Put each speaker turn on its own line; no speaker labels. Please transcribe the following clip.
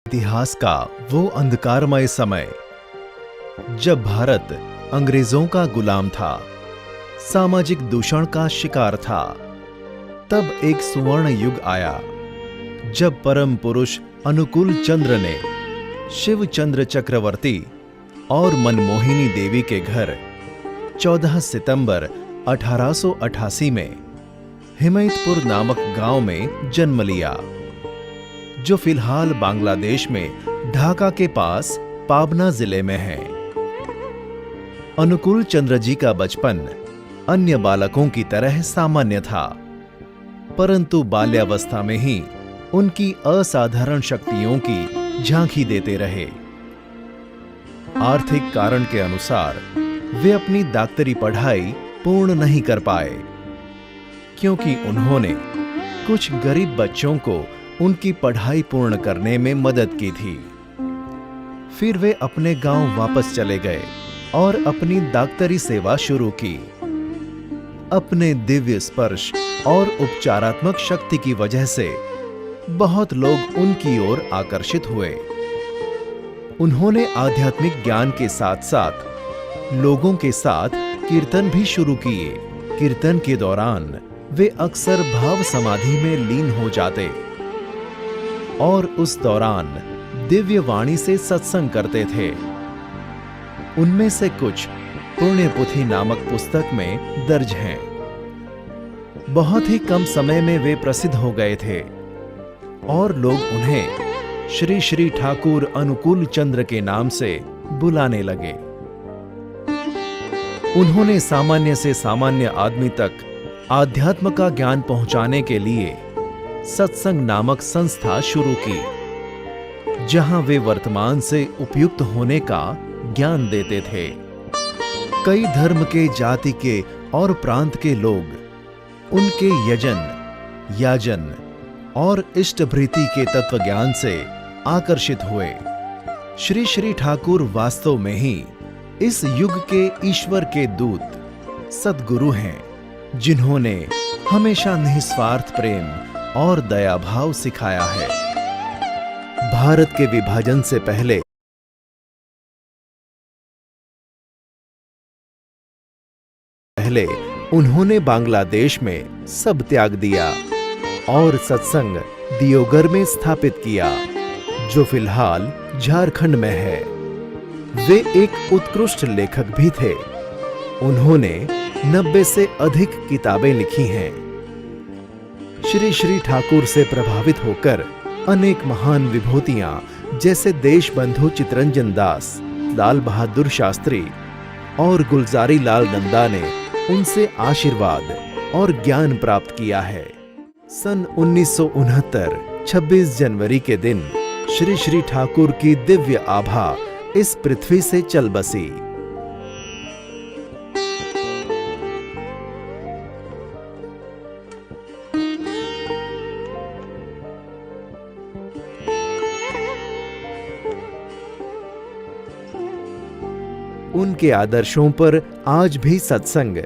इतिहास का वो अंधकारमय समय जब भारत अंग्रेजों का गुलाम था, सामाजिक दूषण का शिकार था, तब एक सुवर्ण युग आया जब परम पुरुष अनुकूल चंद्र ने शिव चंद्र चक्रवर्ती और मनमोहिनी देवी के घर 14 सितंबर 1888 में हिमयतपुर नामक गांव में जन्म लिया, जो फिलहाल बांग्लादेश में ढाका के पास पाबना जिले में है। अनुकूल चंद्र जी का बचपन अन्य बालकों की तरह सामान्य था, परंतु बाल्यावस्था में ही उनकी असाधारण शक्तियों की झांकी देते रहे। आर्थिक कारण के अनुसार वे अपनी डॉक्टरी पढ़ाई पूर्ण नहीं कर पाए, क्योंकि उन्होंने कुछ गरीब बच्चों को उनकी पढ़ाई पूर्ण करने में मदद की थी। फिर वे अपने गांव वापस चले गए और अपनी डॉक्टरी सेवा शुरू की। अपने दिव्य स्पर्श और उपचारात्मक शक्ति की वजह से बहुत लोग उनकी ओर आकर्षित हुए। उन्होंने आध्यात्मिक ज्ञान के साथ साथ लोगों के साथ कीर्तन भी शुरू किए। कीर्तन के दौरान वे अक्सर भाव समाधि में लीन हो जाते और उस दौरान दिव्य वाणी से सत्संग करते थे। उनमें से कुछ पुण्यपुथी नामक पुस्तक में दर्ज हैं। बहुत ही कम समय में वे प्रसिद्ध हो गए थे और लोग उन्हें श्री श्री ठाकुर अनुकूल चंद्र के नाम से बुलाने लगे। उन्होंने सामान्य से सामान्य आदमी तक आध्यात्म का ज्ञान पहुंचाने के लिए सत्संग नामक संस्था शुरू की, जहां वे वर्तमान से उपयुक्त होने का ज्ञान देते थे। कई धर्म के, जाति के और प्रांत के लोग उनके यजन, याजन और इष्टभृति के तत्व ज्ञान से आकर्षित हुए। श्री श्री ठाकुर वास्तव में ही इस युग के ईश्वर के दूत सद्गुरु हैं, जिन्होंने हमेशा निस्वार्थ प्रेम और दया भाव सिखाया है। भारत के विभाजन से पहले उन्होंने बांग्लादेश में सब त्याग दिया और सत्संग दियोगर में स्थापित किया, जो फिलहाल झारखंड में है। वे एक उत्कृष्ट लेखक भी थे। उन्होंने 90 से अधिक किताबें लिखी हैं। श्री श्री ठाकुर से प्रभावित होकर अनेक महान विभूतियां जैसे देशबंधु चितरंजन दास, लाल बहादुर शास्त्री और गुलजारी लाल नंदा ने उनसे आशीर्वाद और ज्ञान प्राप्त किया है। सन 1969 26 जनवरी के दिन श्री श्री ठाकुर की दिव्य आभा इस पृथ्वी से चल बसी। उनके आदर्शों पर आज भी सत्संग